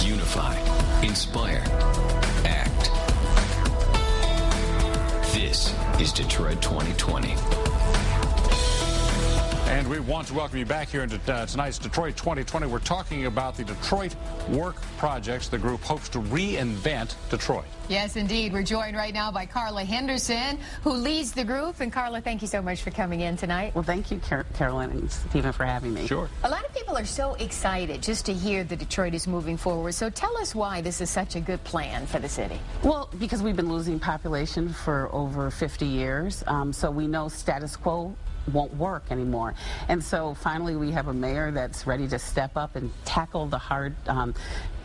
Unify, inspire, act. This is Detroit 2020. And we want to welcome you back here into tonight's Detroit 2020. We're talking about the Detroit Work Projects. The group hopes to reinvent Detroit. Yes, indeed. We're joined right now by Karla Henderson, who leads the group. And Karla, thank you so much for coming in tonight. Well, thank you, Carolyn and Stephen, for having me. Sure. A lot of people are so excited just to hear that Detroit is moving forward. So tell us why this is such a good plan for the city. Well, because we've been losing population for over 50 years, so we know status quo won't work anymore. And so finally we have a mayor that's ready to step up and tackle the hard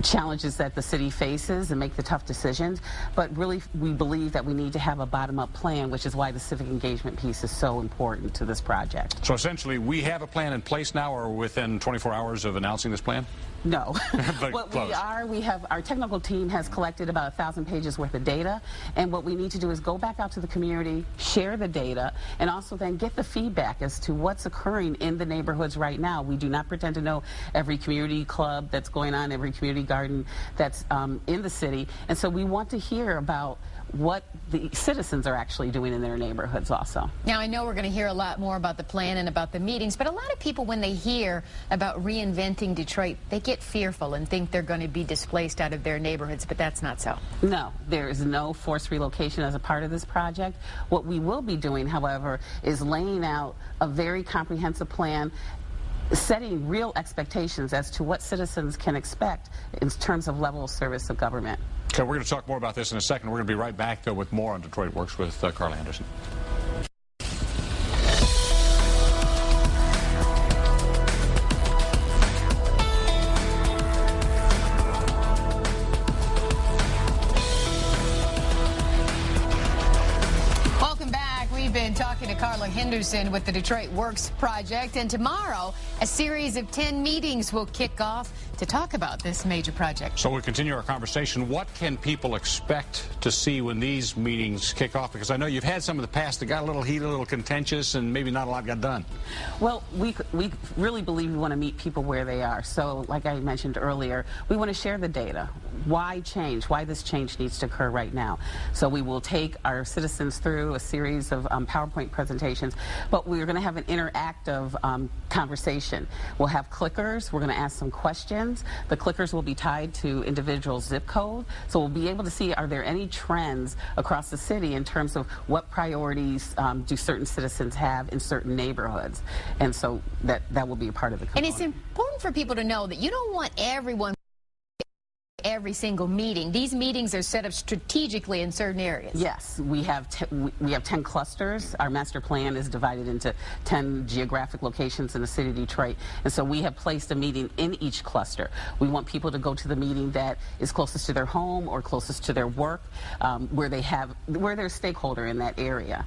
challenges that the city faces and make the tough decisions. But really we believe that we need to have a bottom-up plan, which is why the civic engagement piece is so important to this project. So essentially we have a plan in place now, or within 24 hours of announcing this plan? No. But what close. we have, our technical team has collected about 1,000 pages worth of data, and what we need to do is go back out to the community, share the data, and also then get the feedback as to what's occurring in the neighborhoods right now. We do not pretend to know every community club that's going on, every community garden that's in the city, and so we want to hear about what the citizens are actually doing in their neighborhoods also. Now, I know we're going to hear a lot more about the plan and about the meetings, but a lot of people, when they hear about reinventing Detroit, they get fearful and think they're going to be displaced out of their neighborhoods, but that's not so. No, there is no forced relocation as a part of this project. What we will be doing, however, is laying out a very comprehensive plan, setting real expectations as to what citizens can expect in terms of level of service of government. Okay, we're going to talk more about this in a second. We're going to be right back, though, with more on Detroit Works with Karla Henderson. Been talking to Karla Henderson with the Detroit Works Project, and tomorrow a series of 10 meetings will kick off to talk about this major project. So we'll continue our conversation. What can people expect to see when these meetings kick off? Because I know you've had some of the past that got a little heated, a little contentious, and maybe not a lot got done. Well, we really believe we want to meet people where they are. So like I mentioned earlier, we want to share the data. Why change? Why this change needs to occur right now? So we will take our citizens through a series of PowerPoint presentations, but we're going to have an interactive conversation. We'll have clickers. We're going to ask some questions. The clickers will be tied to individual zip code, so we'll be able to see, are there any trends across the city in terms of what priorities do certain citizens have in certain neighborhoods, and so that will be a part of the component. And it's important for people to know that you don't want everyone every single meeting. These meetings are set up strategically in certain areas. Yes, we have 10 clusters. Our master plan is divided into 10 geographic locations in the city of Detroit, and so we have placed a meeting in each cluster. We want people to go to the meeting that is closest to their home or closest to their work, where they're a stakeholder in that area.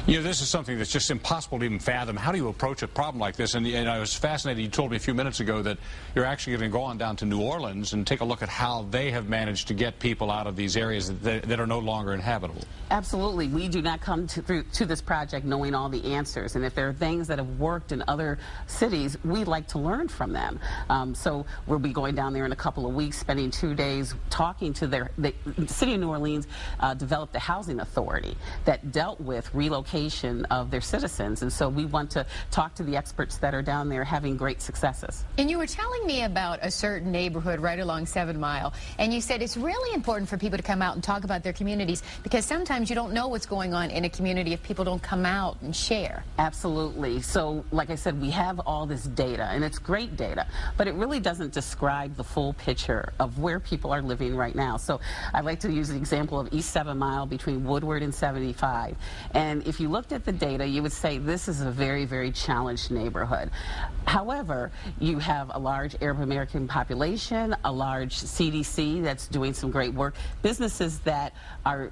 You know, this is something that's just impossible to even fathom. How do you approach a problem like this? And I was fascinated, you told me a few minutes ago that you're actually going to go on down to New Orleans and take a look at how they have managed to get people out of these areas that are no longer inhabitable. Absolutely. We do not come to this project knowing all the answers. And if there are things that have worked in other cities, we'd like to learn from them. So we'll be going down there in a couple of weeks, spending 2 days talking to the city of New Orleans developed a housing authority that dealt with relocation of their citizens, and so we want to talk to the experts that are down there having great successes. And you were telling me about a certain neighborhood right along 7 Mile, and you said it's really important for people to come out and talk about their communities, because sometimes you don't know what's going on in a community if people don't come out and share. Absolutely. So like I said, we have all this data, and it's great data, but it really doesn't describe the full picture of where people are living right now. So I like to use the example of East 7 Mile between Woodward and 75, and if you looked at the data, you would say this is a very, very challenged neighborhood. However, you have a large Arab American population, a large CDC that's doing some great work, businesses that are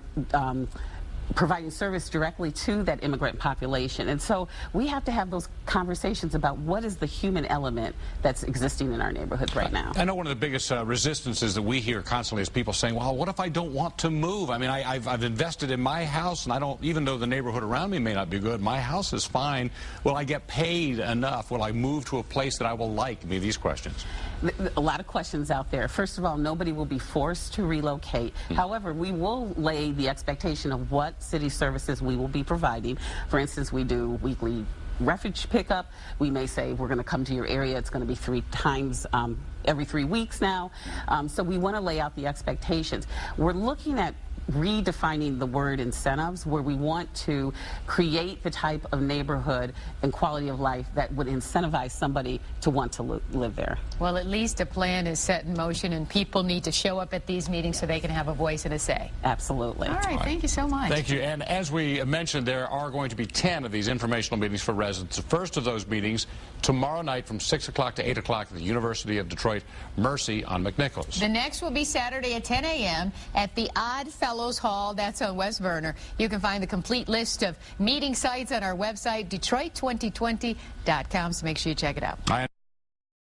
providing service directly to that immigrant population. And so we have to have those conversations about what is the human element that's existing in our neighborhoods right now. I know one of the biggest resistances that we hear constantly is people saying, well, what if I don't want to move? I mean, I've invested in my house, and I don't, even though the neighborhood around me may not be good, my house is fine. Will I get paid enough? Will I move to a place that I will like? I mean, these questions. A lot of questions out there. First of all, nobody will be forced to relocate. However, we will lay the expectation of what city services we will be providing. For instance, we do weekly refuge pickup. We may say we're going to come to your area. It's going to be 3 times every 3 weeks now. So we want to lay out the expectations. We're looking at redefining the word incentives, where we want to create the type of neighborhood and quality of life that would incentivize somebody to want to live there. Well, at least a plan is set in motion, and people need to show up at these meetings so they can have a voice and a say. Absolutely. All right, thank you so much. Thank you. And as we mentioned, there are going to be 10 of these informational meetings for residents. The first of those meetings tomorrow night from 6 o'clock to 8 o'clock at the University of Detroit Mercy on McNichols. The next will be Saturday at 10 a.m. at the Odd Fellows Hall. That's on West Verner. You can find the complete list of meeting sites on our website, Detroit2020.com, so make sure you check it out.